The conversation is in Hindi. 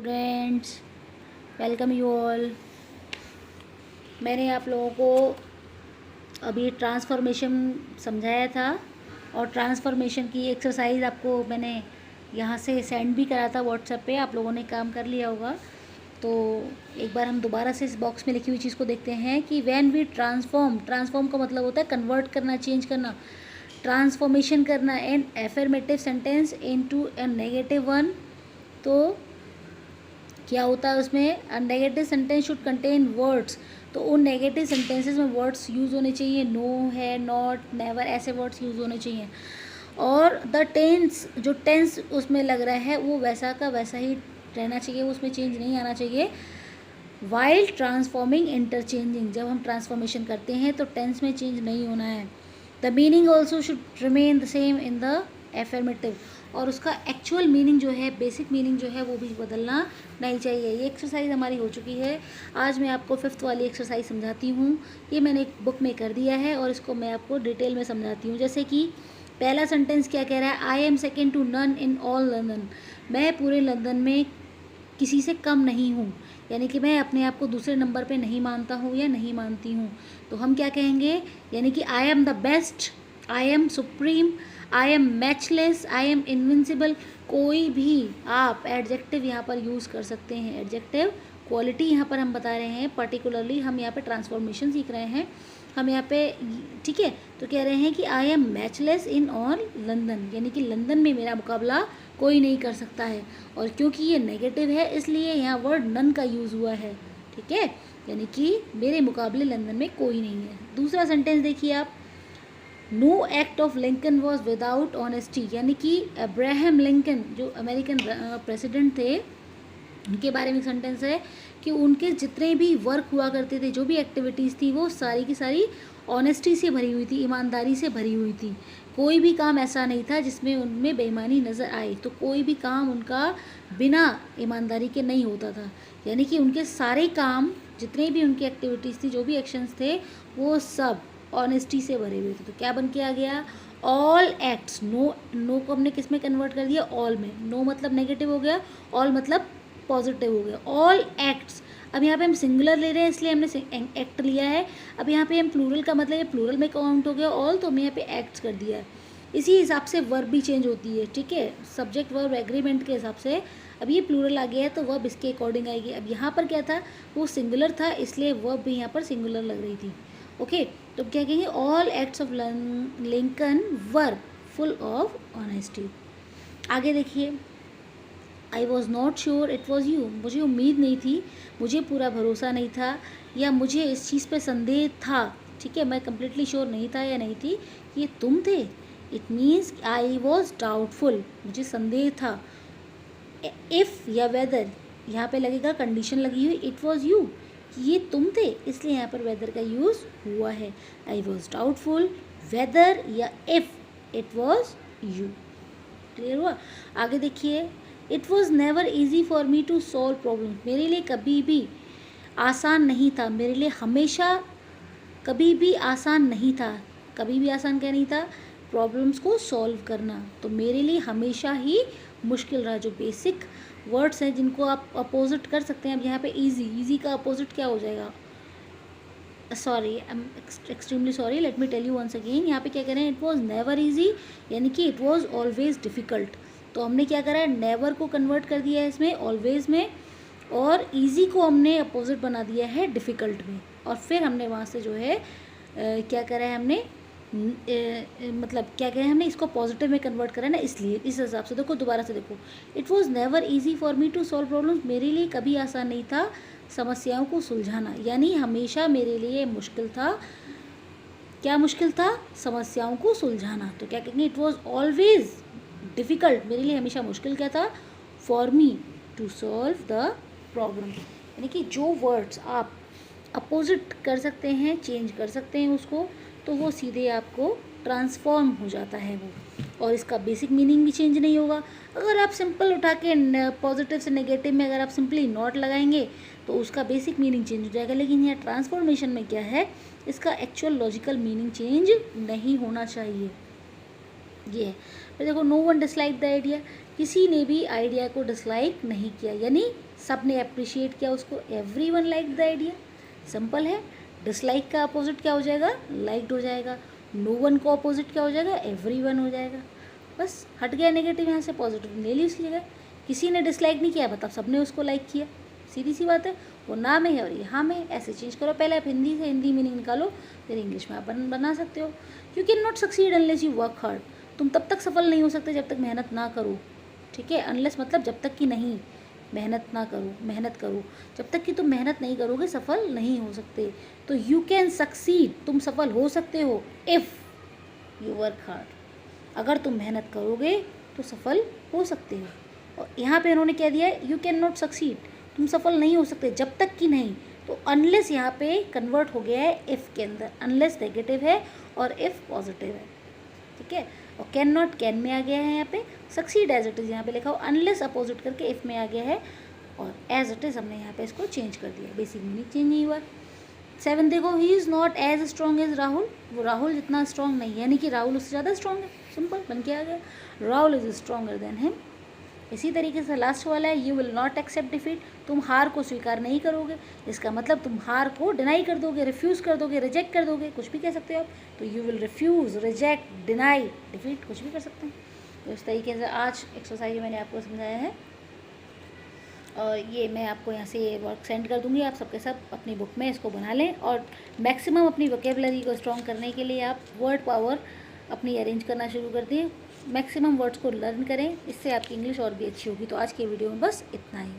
Students, welcome you all. मैंने आप लोगों को अभी ट्रांसफॉर्मेशन समझाया था और ट्रांसफॉर्मेशन की एक्सरसाइज आपको मैंने यहाँ से सेंड भी करा था व्हाट्सएप पे। आप लोगों ने काम कर लिया होगा। तो एक बार हम दोबारा से इस बॉक्स में लिखी हुई चीज़ को देखते हैं कि व्हेन वी ट्रांसफॉर्म का मतलब होता है कन्वर्ट करना, चेंज करना, ट्रांसफॉर्मेशन करना an affirmative sentence into a negative one. तो क्या होता है उसमें, a negative sentence should contain words. तो उन नेगेटिव सेंटेंसेस में वर्ड्स यूज़ होने चाहिए, नो है, नॉट, नेवर, ऐसे वर्ड्स यूज़ होने चाहिए। और द टेंस, जो टेंस उसमें लग रहा है वो वैसा का वैसा ही रहना चाहिए, उसमें चेंज नहीं आना चाहिए। वाइल ट्रांसफॉर्मिंग इंटरचेंजिंग, जब हम ट्रांसफॉर्मेशन करते हैं तो टेंस में चेंज नहीं होना है। The meaning also should remain the same in the affirmative, और उसका एक्चुअल मीनिंग जो है, बेसिक मीनिंग जो है वो भी बदलना नहीं चाहिए। ये एक्सरसाइज हमारी हो चुकी है। आज मैं आपको 5th वाली एक्सरसाइज समझाती हूँ। ये मैंने एक बुक में कर दिया है और इसको मैं आपको डिटेल में समझाती हूँ। जैसे कि पहला सेंटेंस क्या कह रहा है, I am second to none in all London. मैं पूरे लंदन में किसी से कम नहीं हूँ, यानी कि मैं अपने आप को दूसरे नंबर पे नहीं मानता हूँ या नहीं मानती हूँ। तो हम क्या कहेंगे, यानी कि I am the best, I am supreme, I am matchless, I am invincible. कोई भी आप एडजेक्टिव यहाँ पर यूज़ कर सकते हैं। एडजेक्टिव क्वालिटी यहाँ पर हम बता रहे हैं, पर्टिकुलरली हम यहाँ पे ट्रांसफॉर्मेशन सीख रहे हैं हम यहाँ पे, ठीक है। तो कह रहे हैं कि I am matchless in all London, यानी कि लंदन में मेरा मुकाबला कोई नहीं कर सकता है। और क्योंकि ये नेगेटिव है इसलिए यहाँ वर्ड नन का यूज़ हुआ है, ठीक है, यानी कि मेरे मुकाबले लंदन में कोई नहीं है। दूसरा सेंटेंस देखिए आप, no act of Lincoln was without honesty, यानी कि अब्राहम लिंकन जो अमेरिकन प्रेसिडेंट थे उनके बारे में सेंटेंस है कि उनके जितने भी वर्क हुआ करते थे, जो भी एक्टिविटीज़ थी, वो सारी की सारी ऑनेस्टी से भरी हुई थी, ईमानदारी से भरी हुई थी। कोई भी काम ऐसा नहीं था जिसमें उनमें बेईमानी नज़र आए। तो कोई भी काम उनका बिना ईमानदारी के नहीं होता था, यानी कि उनके सारे काम, जितने भी उनकी एक्टिविटीज़ थी, जो भी एक्शंस थे, वो सब ऑनेस्टी से भरे हुए थे। तो क्या बन के आ गया, ऑल एक्ट्स। नो को हमने किस में कन्वर्ट कर दिया, ऑल में। नो मतलब नेगेटिव हो गया, ऑल मतलब पॉजिटिव हो गया। ऑल एक्ट्स, अब यहाँ पे हम सिंगुलर ले रहे हैं इसलिए हमने एक्ट लिया है। अब यहाँ पे हम प्लूरल का मतलब ये प्लूरल में काउंट हो गया ऑल, तो हमने यहाँ पे एक्ट्स कर दिया है। इसी हिसाब से वर्ब भी चेंज होती है, ठीक है, सब्जेक्ट वर्ब एग्रीमेंट के हिसाब से। अब ये प्लूरल आ गया है तो वर्ब इसके अकॉर्डिंग आएगी। अब यहाँ पर क्या था, वो सिंगुलर था इसलिए वर्ब भी यहाँ पर सिंगुलर लग रही थी। ओके, तो क्या कहेंगे, all acts of Lincoln were full of honesty. आगे देखिए, I was not sure it was you, मुझे उम्मीद नहीं थी, मुझे पूरा भरोसा नहीं था, या मुझे इस चीज़ पे संदेह था, ठीक है, मैं कम्प्लीटली श्योर नहीं था या नहीं थी कि ये तुम थे। It means I was doubtful, मुझे संदेह था। इफ़ या वेदर, यहाँ पे लगेगा कंडीशन लगी हुई, इट वॉज यू, कि ये तुम थे, इसलिए यहाँ पर वेदर का यूज़ हुआ है। आई वॉज डाउटफुल, वेदर या if it was you. Clear हुआ। आगे देखिए, it was never easy for me to solve problem, मेरे लिए कभी भी आसान नहीं था, मेरे लिए हमेशा कभी भी आसान नहीं था। कभी भी आसान क्या नहीं था, प्रॉब्लम्स को सॉल्व करना, तो मेरे लिए हमेशा ही मुश्किल रहा। जो बेसिक वर्ड्स हैं जिनको आप अपोजिट कर सकते हैं, अब यहाँ पे ईजी का अपोजिट क्या हो जाएगा, sorry, I am extremely sorry, let me tell you once again. यहाँ पे क्या कह रहे हैं, इट वॉज नेवर ईजी, यानी कि इट वॉज ऑलवेज डिफ़िकल्ट। तो हमने क्या करा है, नेवर को कन्वर्ट कर दिया है इसमें ऑलवेज में, और ईजी को हमने अपोजिट बना दिया है डिफ़िकल्ट में। और फिर हमने वहाँ से जो है क्या करा है, हमने मतलब क्या कहें, हमने इसको पॉजिटिव में कन्वर्ट करा है ना, इसलिए इस हिसाब से देखो, दोबारा से देखो, it was never easy for me to solve problems, मेरे लिए कभी आसान नहीं था समस्याओं को सुलझाना, यानी हमेशा मेरे लिए मुश्किल था। क्या मुश्किल था, समस्याओं को सुलझाना। तो क्या कहेंगे, इट वॉज ऑलवेज डिफ़िकल्ट, मेरे लिए हमेशा मुश्किल क्या था, for me to solve the problem. यानी कि जो वर्ड्स आप अपोजिट कर सकते हैं, चेंज कर सकते हैं उसको, तो वो सीधे आपको ट्रांसफॉर्म हो जाता है वो, और इसका बेसिक मीनिंग भी चेंज नहीं होगा। अगर आप सिंपल उठा के पॉजिटिव से नेगेटिव में अगर आप सिंपली नॉट लगाएंगे तो उसका बेसिक मीनिंग चेंज हो जाएगा। लेकिन यहाँ ट्रांसफॉर्मेशन में क्या है, इसका एक्चुअल लॉजिकल मीनिंग चेंज नहीं होना चाहिए। ये है। फिर देखो, no one dislike the idea, किसी ने भी आइडिया को डिसलाइक नहीं किया, यानी सब ने अप्रिशिएट किया उसको, everyone like the idea. Simple है। डिसलाइक का अपोजिट क्या हो जाएगा? लाइक्ड हो जाएगा। नो वन को अपोजिट क्या हो जाएगा? एवरीवन हो जाएगा। बस हट गया नेगेटिव, यहाँ से पॉजिटिव ले ली उसकी जगह। किसी ने डिसलाइक नहीं किया, मतलब सबने उसको लाइक किया। सीधी सी बात है। वो ना में है और ये हाँ में, ऐसे चेंज करो। पहले आप हिंदी से हिंदी मीनिंग निकालो, फिर इंग्लिश में आप बना सकते हो। You can not succeed unless you work hard. तुम तब तक सफल नहीं हो सकते जब तक मेहनत ना करो। ठीक है, अनलेस मतलब जब तक कि नहीं, मेहनत ना करो, मेहनत करो। जब तक कि तुम मेहनत नहीं करोगे सफल नहीं हो सकते। तो यू कैन सक्सीड, तुम सफल हो सकते हो, इफ़ यू वर्क हार्ड। अगर तुम मेहनत करोगे तो सफल हो सकते हो। और यहाँ पे उन्होंने क्या दिया है? यू कैन नॉट सक्सीड, तुम सफल नहीं हो सकते जब तक कि नहीं। तो अनलेस यहाँ पे कन्वर्ट हो गया है इफ़ के अंदर। अनलेस नेगेटिव है और इफ़ पॉजिटिव है। ठीक है, और कैन नॉट कैन में आ गया है यहाँ पे। सक्सीड एज इट इज़ यहाँ पे लिखा हो, अनलेस अपोजिट करके इफ़ में आ गया है, और एज इट इज़ हमने यहाँ पे इसको चेंज कर दिया। बेसिक मीनिंग चेंज नहीं हुआ। 7 देखो, he is not as strong as Rahul. वो राहुल जितना स्ट्रॉन्ग नहीं है, यानी कि राहुल उससे ज़्यादा स्ट्रॉन्ग है। सिंपल बन के आ गया, Rahul is stronger than him. इसी तरीके से लास्ट वाला है, you will not accept defeat. तुम हार को स्वीकार नहीं करोगे, इसका मतलब तुम हार को डिनाई कर दोगे, रिफ्यूज़ कर दोगे, रिजेक्ट कर दोगे, कुछ भी कह सकते हो आप। तो you will refuse, reject, deny, defeat, कुछ भी कर सकते हैं। तो इस तरीके से आज एक्सरसाइज मैंने आपको समझाया है, और ये मैं आपको यहाँ से वर्क सेंड कर दूँगी। आप सबके सब अपनी बुक में इसको बना लें, और मैक्सिमम अपनी वोकेबलरी को स्ट्रॉन्ग करने के लिए आप वर्ड पावर अपनी अरेंज करना शुरू कर दें। मैक्सिमम वर्ड्स को लर्न करें, इससे आपकी इंग्लिश और भी अच्छी होगी। तो आज के वीडियो में बस इतना ही।